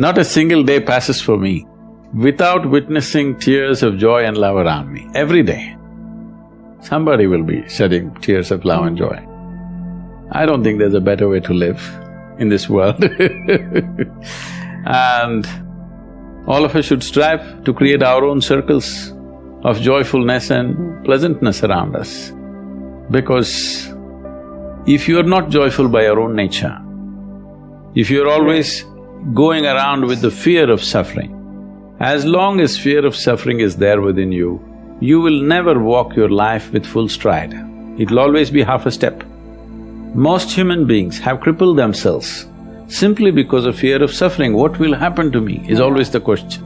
Not a single day passes for me without witnessing tears of joy and love around me. Every day, somebody will be shedding tears of love and joy. I don't think there's a better way to live in this world and all of us should strive to create our own circles of joyfulness and pleasantness around us. Because if you're not joyful by your own nature, if you're always going around with the fear of suffering, as long as fear of suffering is there within you, you will never walk your life with full stride. It'll always be half a step. Most human beings have crippled themselves simply because of fear of suffering. What will happen to me is always the question.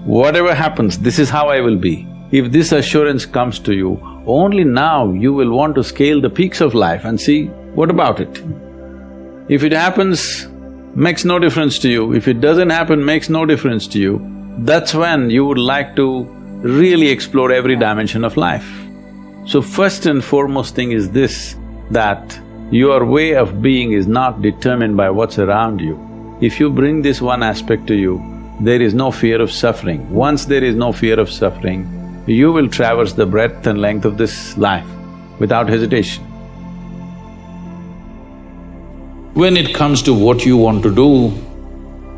Whatever happens, this is how I will be. If this assurance comes to you, only now you will want to scale the peaks of life and see, what about it? If it happens, makes no difference to you. If it doesn't happen, makes no difference to you. That's when you would like to really explore every dimension of life. So first and foremost thing is this, that your way of being is not determined by what's around you. If you bring this one aspect to you, there is no fear of suffering. Once there is no fear of suffering, you will traverse the breadth and length of this life without hesitation. When it comes to what you want to do,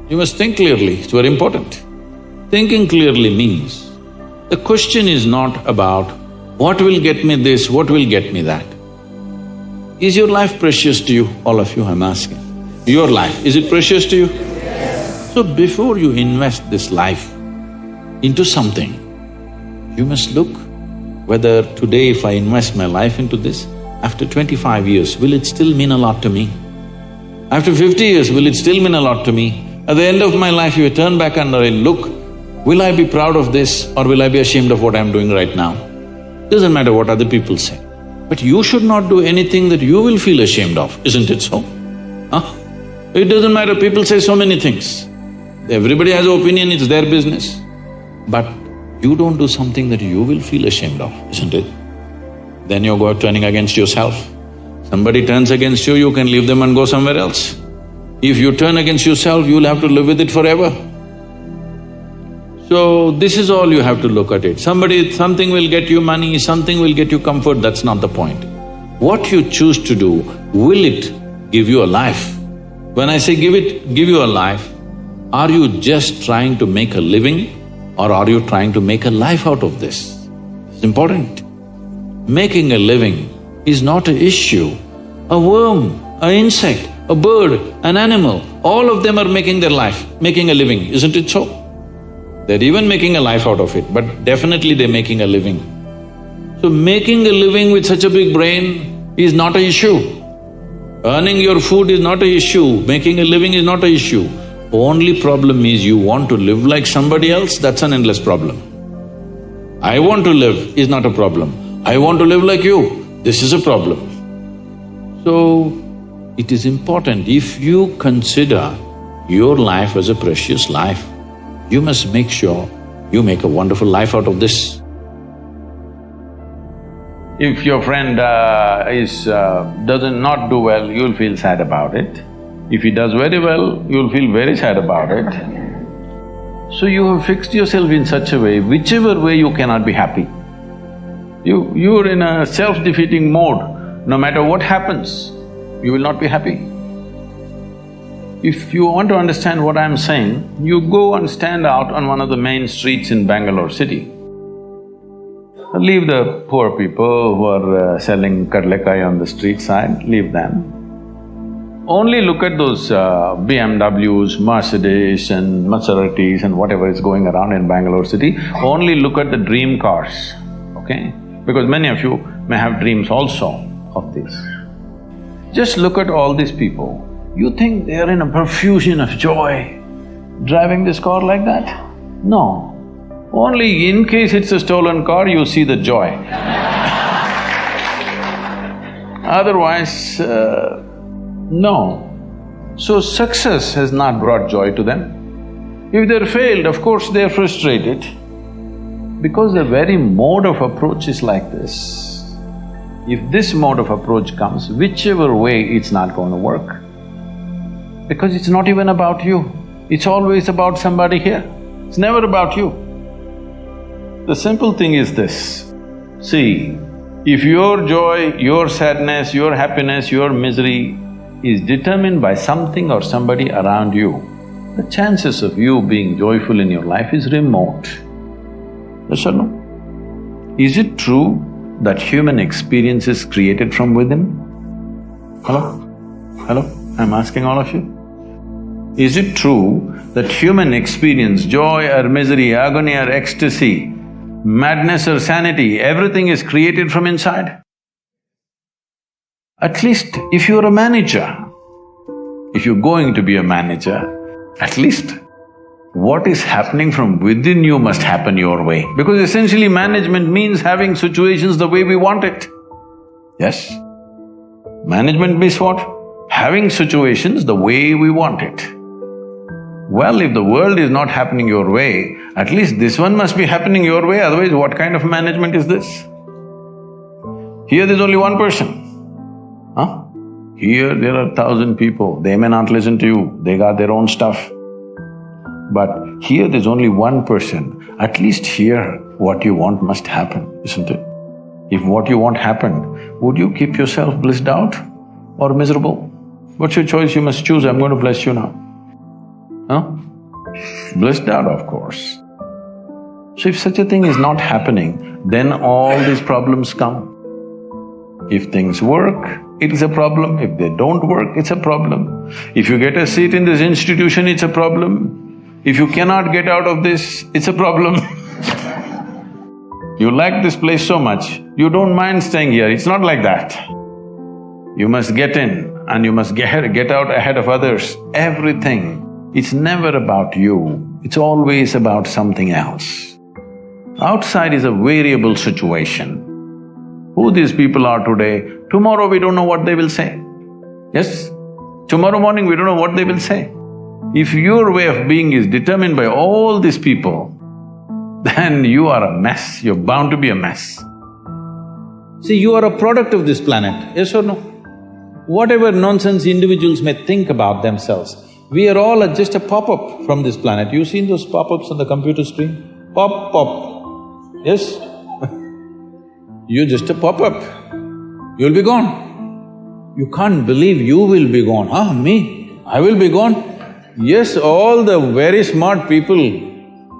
you must think clearly, it's very important. Thinking clearly means, the question is not about what will get me this, what will get me that. Is your life precious to you? All of you, I'm asking. Your life, is it precious to you? Yes. So before you invest this life into something, you must look whether today if I invest my life into this, after 25 years, will it still mean a lot to me? After 50 years, will it still mean a lot to me? At the end of my life, if I turn back and I look, will I be proud of this or will I be ashamed of what I'm doing right now? Doesn't matter what other people say. But you should not do anything that you will feel ashamed of, isn't it so? Huh? It doesn't matter, people say so many things. Everybody has an opinion, it's their business. But you don't do something that you will feel ashamed of, isn't it? Then you're turning against yourself. Somebody turns against you, you can leave them and go somewhere else. If you turn against yourself, you'll have to live with it forever. So, this is all you have to look at it. Something will get you money, something will get you comfort, that's not the point. What you choose to do, will it give you a life? When I say give you a life, are you just trying to make a living or are you trying to make a life out of this? It's important. Making a living is not an issue. A worm, an insect, a bird, an animal, all of them are making their life, making a living, isn't it so? They're even making a life out of it, but definitely they're making a living. So making a living with such a big brain is not an issue. Earning your food is not an issue, making a living is not an issue. Only problem is you want to live like somebody else, that's an endless problem. I want to live is not a problem. I want to live like you, this is a problem. So, it is important, if you consider your life as a precious life, you must make sure you make a wonderful life out of this. If your friend does not do well, you'll feel sad about it. If he does very well, you'll feel very sad about it. So you have fixed yourself in such a way, whichever way you cannot be happy. You're in a self-defeating mode. No matter what happens, you will not be happy. If you want to understand what I'm saying, you go and stand out on one of the main streets in Bangalore city. Leave the poor people who are selling kadlekai on the street side, leave them. Only look at those BMWs, Mercedes and Maseratis and whatever is going around in Bangalore city. Only look at the dream cars, okay? Because many of you may have dreams also of this. Just look at all these people. You think they are in a profusion of joy, driving this car like that? No. Only in case it's a stolen car, you see the joy. Otherwise, no. So success has not brought joy to them. If they're failed, of course they're frustrated. Because the very mode of approach is like this. If this mode of approach comes, whichever way, it's not going to work. Because it's not even about you. It's always about somebody here. It's never about you. The simple thing is this, see, if your joy, your sadness, your happiness, your misery is determined by something or somebody around you, the chances of you being joyful in your life is remote. Yes or no? Is it true that human experience is created from within? Hello? Hello? I'm asking all of you. Is it true that human experience, joy or misery, agony or ecstasy, madness or sanity, everything is created from inside? At least if you're a manager, if you're going to be a manager, at least what is happening from within you must happen your way. Because essentially management means having situations the way we want it. Yes? Management means what? Having situations the way we want it. Well, if the world is not happening your way, at least this one must be happening your way, otherwise what kind of management is this? Here there's only one person, huh? Here there are 1,000 people, they may not listen to you, they got their own stuff. But here there's only one person, at least here what you want must happen, isn't it? If what you want happened, would you keep yourself blissed out or miserable? What's your choice? You must choose, I'm going to bless you now. Huh? Blissed out, of course. So if such a thing is not happening, then all these problems come. If things work, it is a problem. If they don't work, it's a problem. If you get a seat in this institution, it's a problem. If you cannot get out of this, it's a problem. You like this place so much, you don't mind staying here, it's not like that. You must get in and you must get out ahead of others, everything. It's never about you, it's always about something else. Outside is a variable situation. Who these people are today, tomorrow we don't know what they will say. Yes? Tomorrow morning we don't know what they will say. If your way of being is determined by all these people, then you are a mess, you're bound to be a mess. See, you are a product of this planet, yes or no? Whatever nonsense individuals may think about themselves, we are all just a pop-up from this planet. You've seen those pop-ups on the computer screen? Pop, pop, yes? You're just a pop-up, you'll be gone. You can't believe you will be gone, huh? Me? I will be gone? Yes, all the very smart people,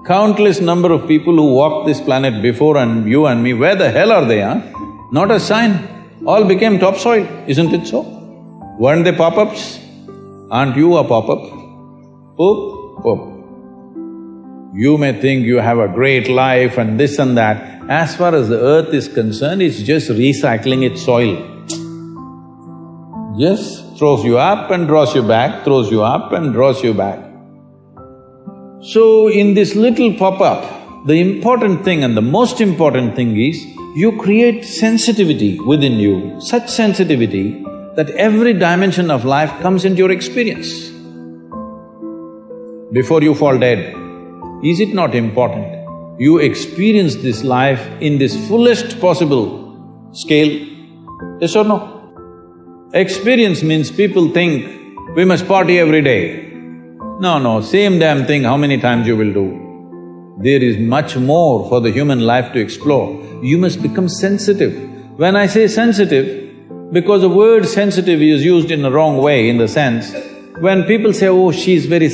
countless number of people who walked this planet before and you and me, where the hell are they, huh? Not a sign, all became topsoil, isn't it so? Weren't they pop-ups? Aren't you a pop-up? Poop, poop. You may think you have a great life and this and that. As far as the earth is concerned, it's just recycling its soil. Just throws you up and draws you back, throws you up and draws you back. So in this little pop-up, the important thing and the most important thing is, you create sensitivity within you, such sensitivity that every dimension of life comes into your experience. Before you fall dead, is it not important you experience this life in this fullest possible scale? Yes or no? Experience means people think we must party every day. No, same damn thing how many times you will do. There is much more for the human life to explore. You must become sensitive. When I say sensitive, because the word sensitive is used in the wrong way, in the sense, when people say, oh, she's very